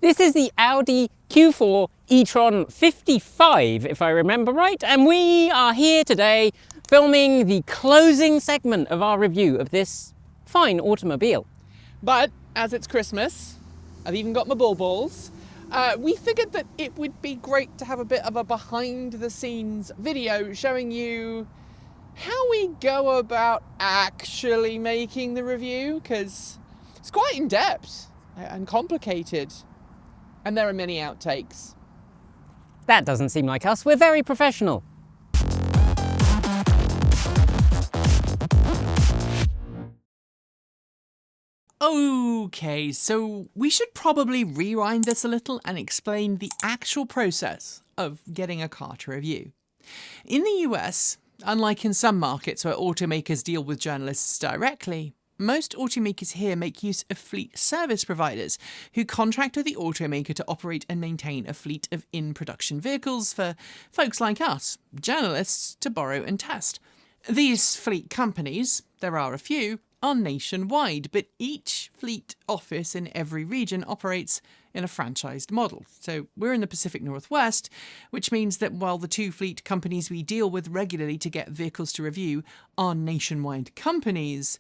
This is the Audi Q4 e-tron 55, if I remember right, and we are here today filming the closing segment of our review of this fine automobile. But as it's Christmas, I've even got my balls. We figured that it would be great to have a bit of a behind-the-scenes video showing you how we go about actually making the review, because it's quite in-depth and complicated, and there are many outtakes. That doesn't seem like us, we're very professional. Okay, so we should probably rewind this a little and explain the actual process of getting a car to review. In the US, unlike in some markets where automakers deal with journalists directly, most automakers here make use of fleet service providers who contract with the automaker to operate and maintain a fleet of in-production vehicles for folks like us, journalists, to borrow and test. These fleet companies, there are a few, are nationwide, but each fleet office in every region operates in a franchised model. So we're in the Pacific Northwest, which means that while the two fleet companies we deal with regularly to get vehicles to review are nationwide companies,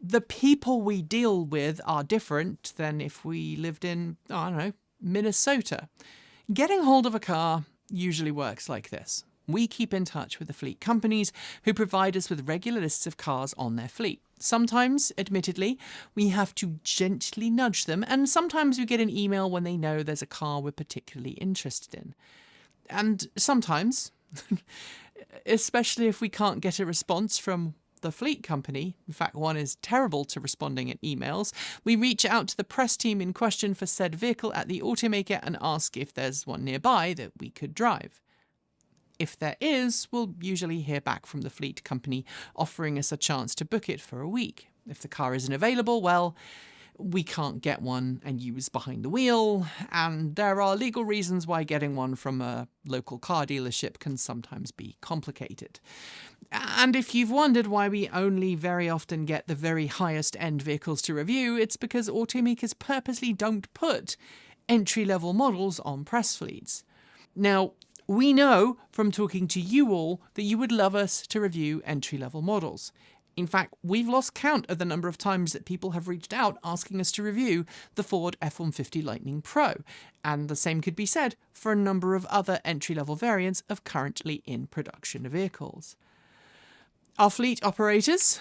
the people we deal with are different than if we lived in, I don't know, Minnesota. Getting hold of a car usually works like this. We keep in touch with the fleet companies who provide us with regular lists of cars on their fleet. Sometimes, admittedly, we have to gently nudge them, and sometimes we get an email when they know there's a car we're particularly interested in. And sometimes, especially if we can't get a response from the fleet company, in fact one is terrible to responding at emails, we reach out to the press team in question for said vehicle at the automaker and ask if there's one nearby that we could drive. If there is, we'll usually hear back from the fleet company offering us a chance to book it for a week. If the car isn't available, well, we can't get one and use behind the wheel, and there are legal reasons why getting one from a local car dealership can sometimes be complicated. And if you've wondered why we only very often get the very highest end vehicles to review, it's because automakers purposely don't put entry-level models on press fleets. Now, we know from talking to you all that you would love us to review entry-level models. In fact, we've lost count of the number of times that people have reached out asking us to review the Ford F-150 Lightning Pro, and the same could be said for a number of other entry-level variants of currently in production vehicles. Our fleet operators,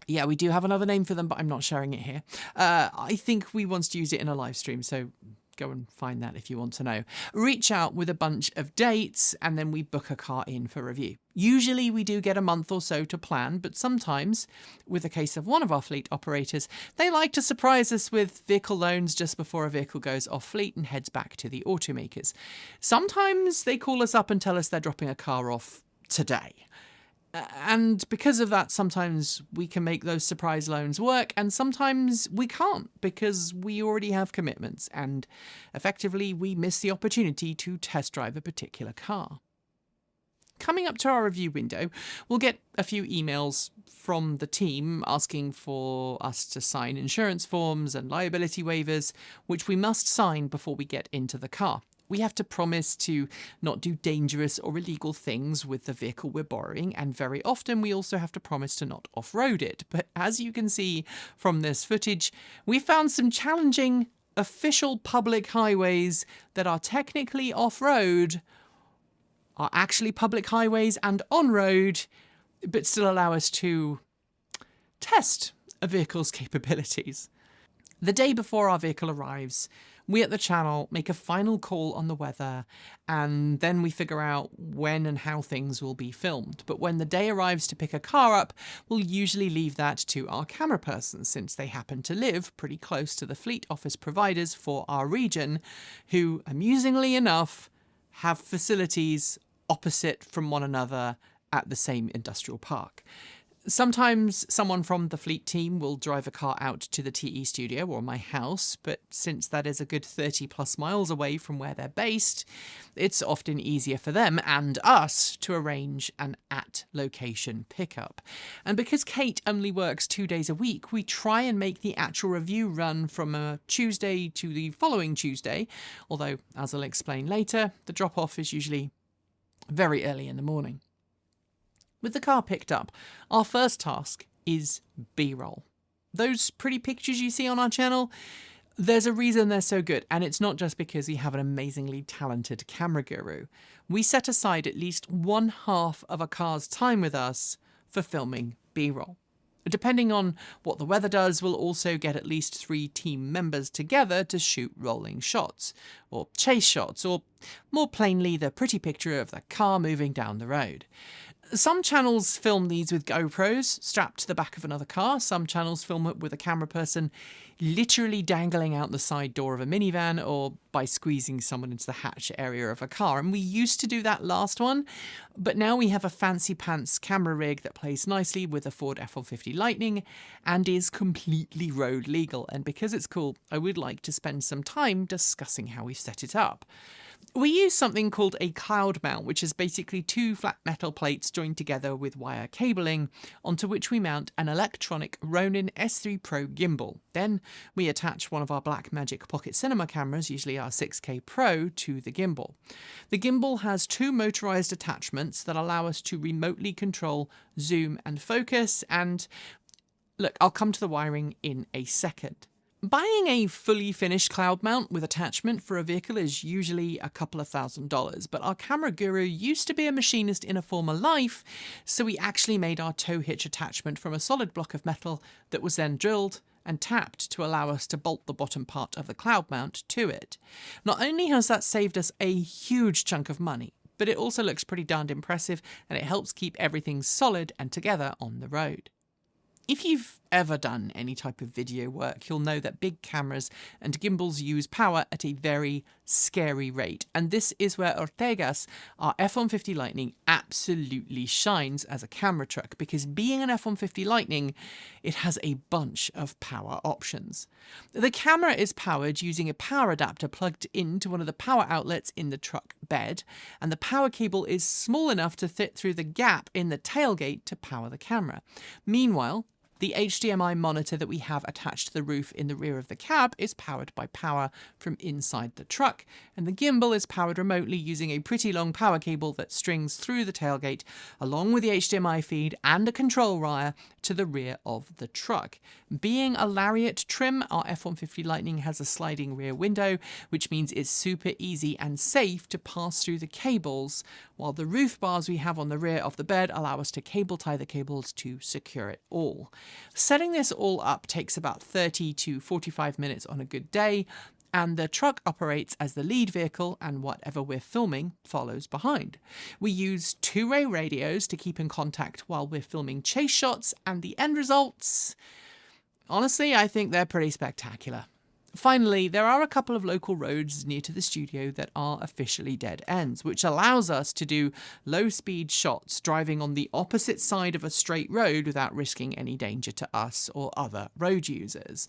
yeah, we do have another name for them, but I'm not sharing it here. I think we once used it in a live stream, so go and find that if you want to know. Reach out with a bunch of dates and then we book a car in for review. Usually we do get a month or so to plan, but sometimes, with the case of one of our fleet operators, they like to surprise us with vehicle loans just before a vehicle goes off fleet and heads back to the automakers. Sometimes they call us up and tell us they're dropping a car off today. And because of that, sometimes we can make those surprise loans work, and sometimes we can't because we already have commitments, and effectively we miss the opportunity to test drive a particular car. Coming up to our review window, we'll get a few emails from the team asking for us to sign insurance forms and liability waivers, which we must sign before we get into the car. We have to promise to not do dangerous or illegal things with the vehicle we're borrowing, and very often we also have to promise to not off-road it. But as you can see from this footage, we found some challenging official public highways that are technically off-road, are actually public highways and on-road, but still allow us to test a vehicle's capabilities. The day before our vehicle arrives, we at the channel make a final call on the weather, and then we figure out when and how things will be filmed. But when the day arrives to pick a car up, we'll usually leave that to our camera person, since they happen to live pretty close to the fleet office providers for our region, who, amusingly enough, have facilities opposite from one another at the same industrial park. Sometimes someone from the fleet team will drive a car out to the TE studio or my house, but since that is a good 30 plus miles away from where they're based, it's often easier for them and us to arrange an at-location pickup. And because Kate only works 2 days a week, we try and make the actual review run from a Tuesday to the following Tuesday, although, as I'll explain later, the drop-off is usually very early in the morning. With the car picked up, our first task is B-roll. Those pretty pictures you see on our channel, there's a reason they're so good, and it's not just because we have an amazingly talented camera guru. We set aside at least 1/2 of a car's time with us for filming B-roll. Depending on what the weather does, we'll also get at least 3 team members together to shoot rolling shots, or chase shots, or more plainly, the pretty picture of the car moving down the road. Some channels film these with GoPros strapped to the back of another car. Some channels film it with a camera person literally dangling out the side door of a minivan or by squeezing someone into the hatch area of a car. And we used to do that last one, but now we have a fancy pants camera rig that plays nicely with a Ford F-150 Lightning and is completely road legal. And because it's cool, I would like to spend some time discussing how we set it up. We use something called a cloud mount, which is basically 2 flat metal plates joined together with wire cabling, onto which we mount an electronic Ronin S3 Pro gimbal. Then we attach one of our Blackmagic Pocket Cinema cameras, usually our 6K Pro, to the gimbal. The gimbal has 2 motorized attachments that allow us to remotely control zoom and focus, and look, I'll come to the wiring in a second. Buying a fully finished cloud mount with attachment for a vehicle is usually a couple of $1,000s, but our camera guru used to be a machinist in a former life, so we actually made our tow hitch attachment from a solid block of metal that was then drilled and tapped to allow us to bolt the bottom part of the cloud mount to it. Not only has that saved us a huge chunk of money, but it also looks pretty darned impressive, and it helps keep everything solid and together on the road. If you've ever done any type of video work, you'll know that big cameras and gimbals use power at a very scary rate. And this is where Ortega's, our F-150 Lightning, absolutely shines as a camera truck, because being an F-150 Lightning, it has a bunch of power options. The camera is powered using a power adapter plugged into one of the power outlets in the truck bed, and the power cable is small enough to fit through the gap in the tailgate to power the camera. Meanwhile, the HDMI monitor that we have attached to the roof in the rear of the cab is powered by power from inside the truck, and the gimbal is powered remotely using a pretty long power cable that strings through the tailgate, along with the HDMI feed and a control wire to the rear of the truck. Being a Lariat trim, our F-150 Lightning has a sliding rear window, which means it's super easy and safe to pass through the cables, while the roof bars we have on the rear of the bed allow us to cable tie the cables to secure it all. Setting this all up takes about 30 to 45 minutes on a good day, and the truck operates as the lead vehicle, and whatever we're filming follows behind. We use 2-way radios to keep in contact while we're filming chase shots, and the end results, honestly, I think they're pretty spectacular. Finally, there are a couple of local roads near to the studio that are officially dead ends, which allows us to do low-speed shots driving on the opposite side of a straight road without risking any danger to us or other road users.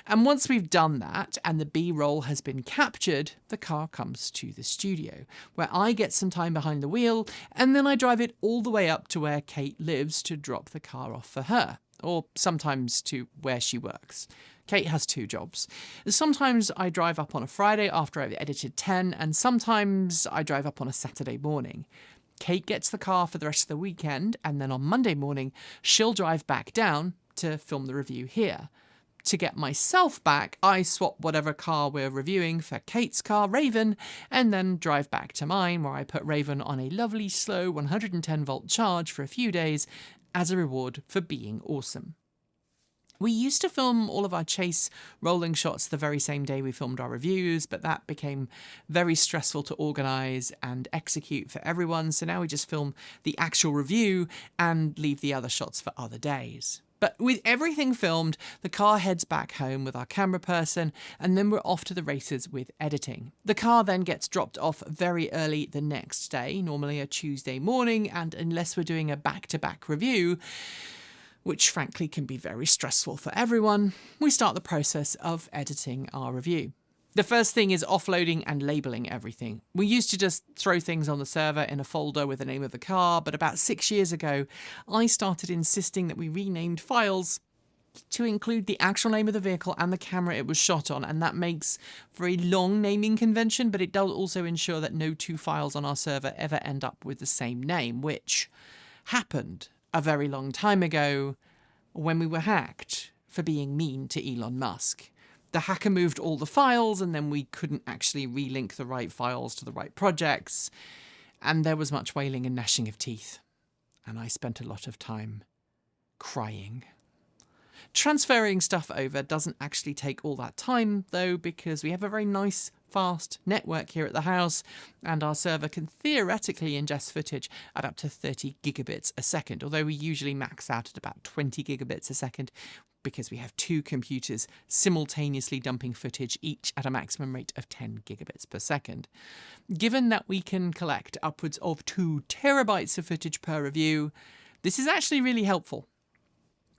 And once we've done that and the B-roll has been captured, the car comes to the studio, where I get some time behind the wheel, and then I drive it all the way up to where Kate lives to drop the car off for her, or sometimes to where she works. Kate has 2 jobs. Sometimes I drive up on a Friday after I've edited 10, and sometimes I drive up on a Saturday morning. Kate gets the car for the rest of the weekend, and then on Monday morning, she'll drive back down to film the review here. To get myself back, I swap whatever car we're reviewing for Kate's car, Raven, and then drive back to mine, where I put Raven on a lovely, slow 110-volt charge for a few days as a reward for being awesome. We used to film all of our chase rolling shots the very same day we filmed our reviews, but that became very stressful to organise and execute for everyone, so now we just film the actual review and leave the other shots for other days. But with everything filmed, the car heads back home with our camera person, and then we're off to the races with editing. The car then gets dropped off very early the next day, normally a Tuesday morning, and unless we're doing a back-to-back review, which frankly can be very stressful for everyone, we start the process of editing our review. The first thing is offloading and labeling everything. We used to just throw things on the server in a folder with the name of the car, but about 6 years ago, I started insisting that we renamed files to include the actual name of the vehicle and the camera it was shot on, and that makes for a long naming convention, but it does also ensure that no two files on our server ever end up with the same name, which happened a very long time ago when we were hacked for being mean to Elon Musk. The hacker moved all the files, and then we couldn't actually relink the right files to the right projects, and there was much wailing and gnashing of teeth, and I spent a lot of time crying. Transferring stuff over doesn't actually take all that time, though, because we have a very nice, fast network here at the house, and our server can theoretically ingest footage at up to 30 gigabits a second, although we usually max out at about 20 gigabits a second, because we have two computers simultaneously dumping footage, each at a maximum rate of 10 gigabits per second. Given that we can collect upwards of 2 terabytes of footage per review, this is actually really helpful.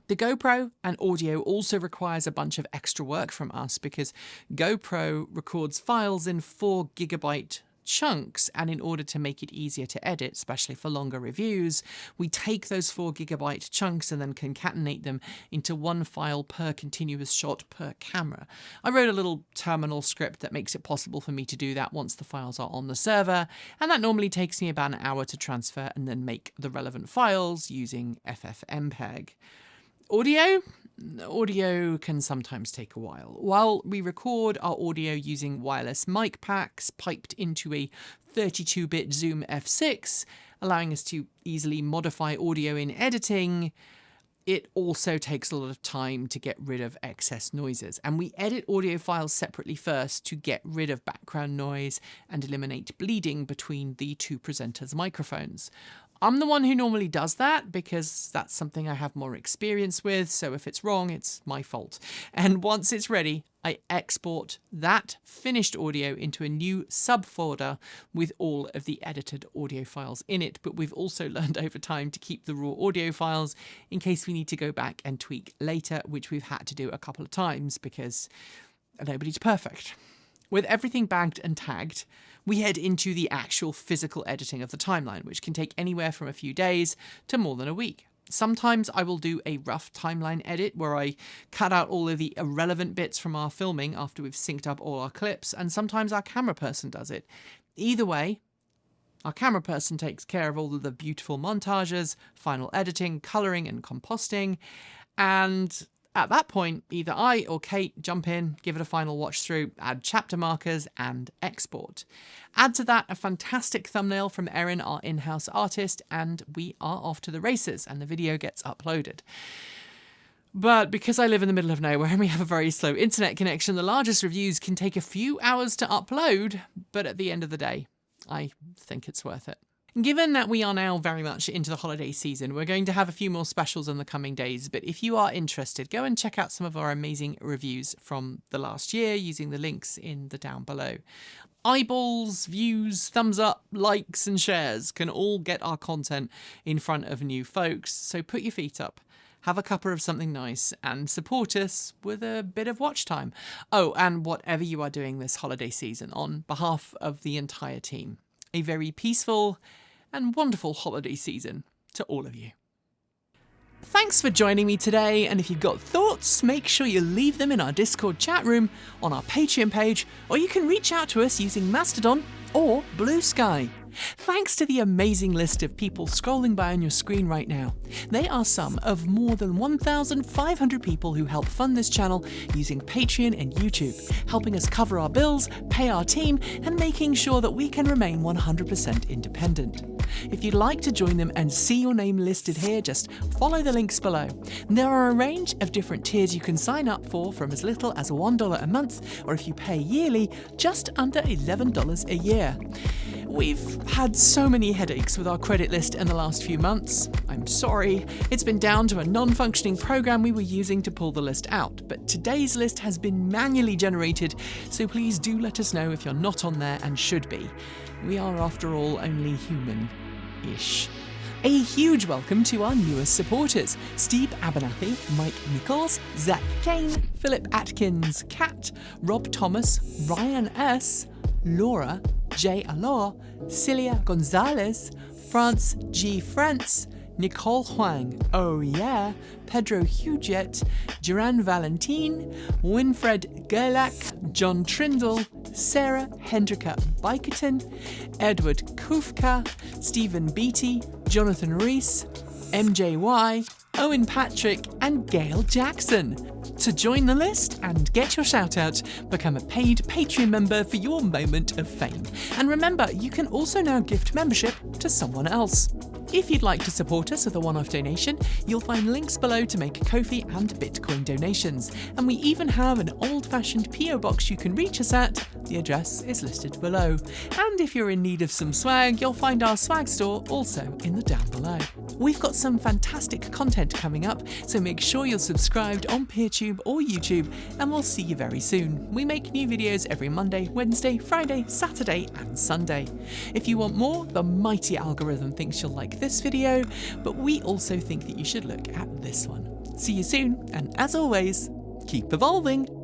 The GoPro and audio also requires a bunch of extra work from us because GoPro records files in 4 gigabyte chunks, and in order to make it easier to edit, especially for longer reviews, we take those 4 gigabyte chunks and then concatenate them into one file per continuous shot per camera. I wrote a little terminal script that makes it possible for me to do that once the files are on the server, and that normally takes me about an hour to transfer and then make the relevant files using FFmpeg. Audio can sometimes take a while. While we record our audio using wireless mic packs piped into a 32-bit Zoom F6, allowing us to easily modify audio in editing, it also takes a lot of time to get rid of excess noises. And we edit audio files separately first to get rid of background noise and eliminate bleeding between the two presenters' microphones. I'm the one who normally does that because that's something I have more experience with, so if it's wrong, it's my fault. And once it's ready, I export that finished audio into a new subfolder with all of the edited audio files in it, but we've also learned over time to keep the raw audio files in case we need to go back and tweak later, which we've had to do a couple of times because nobody's perfect. With everything bagged and tagged, we head into the actual physical editing of the timeline, which can take anywhere from a few days to more than a week. Sometimes I will do a rough timeline edit where I cut out all of the irrelevant bits from our filming after we've synced up all our clips, and sometimes our camera person does it. Either way, our camera person takes care of all of the beautiful montages, final editing, colouring and composting, and at that point, either I or Kate jump in, give it a final watch through, add chapter markers, and export. Add to that a fantastic thumbnail from Erin, our in-house artist, and we are off to the races, and the video gets uploaded. But because I live in the middle of nowhere and we have a very slow internet connection, the largest reviews can take a few hours to upload, but at the end of the day, I think it's worth it. Given that we are now very much into the holiday season, we're going to have a few more specials in the coming days, but if you are interested, go and check out some of our amazing reviews from the last year using the links in the down below. Eyeballs, views, thumbs up, likes and shares can all get our content in front of new folks, so put your feet up, have a cuppa of something nice, and support us with a bit of watch time. Oh, and whatever you are doing this holiday season, on behalf of the entire team, a very peaceful and wonderful holiday season to all of you. Thanks for joining me today, and if you've got thoughts, make sure you leave them in our Discord chat room, on our Patreon page, or you can reach out to us using Mastodon or Blue Sky. Thanks to the amazing list of people scrolling by on your screen right now. They are some of more than 1,500 people who help fund this channel using Patreon and YouTube, helping us cover our bills, pay our team, and making sure that we can remain 100% independent. If you'd like to join them and see your name listed here, just follow the links below. There are a range of different tiers you can sign up for from as little as $1 a month, or if you pay yearly, just under $11 a year. We've had so many headaches with our credit list in the last few months. I'm sorry, it's been down to a non-functioning program we were using to pull the list out, but today's list has been manually generated, so please do let us know if you're not on there and should be. We are, after all, only human-ish. A huge welcome to our newest supporters, Steve Abernathy, Mike Nichols, Zach Kane, Philip Atkins, Kat, Rob Thomas, Ryan S., Laura, Jay Alor, Celia Gonzalez, France G. France, Nicole Huang, oh yeah, Pedro Huget, Duran Valentine, Winfred Gerlach, John Trindle, Sarah Hendrika Biketon, Edward Kufka, Stephen Beatty, Jonathan Rees, MJY, Owen Patrick, and Gail Jackson. To join the list and get your shout out, become a paid Patreon member for your moment of fame. And remember, you can also now gift membership to someone else. If you'd like to support us with a one-off donation, you'll find links below to make Ko-fi and Bitcoin donations. And we even have an old-fashioned PO box you can reach us at. The address is listed below. And if you're in need of some swag, you'll find our swag store also in the down below. We've got some fantastic content coming up, so make sure you're subscribed on PeerTube or YouTube, and we'll see you very soon. We make new videos every Monday, Wednesday, Friday, Saturday, and Sunday. If you want more, the mighty algorithm thinks you'll like this video, but we also think that you should look at this one. See you soon, and as always, keep evolving!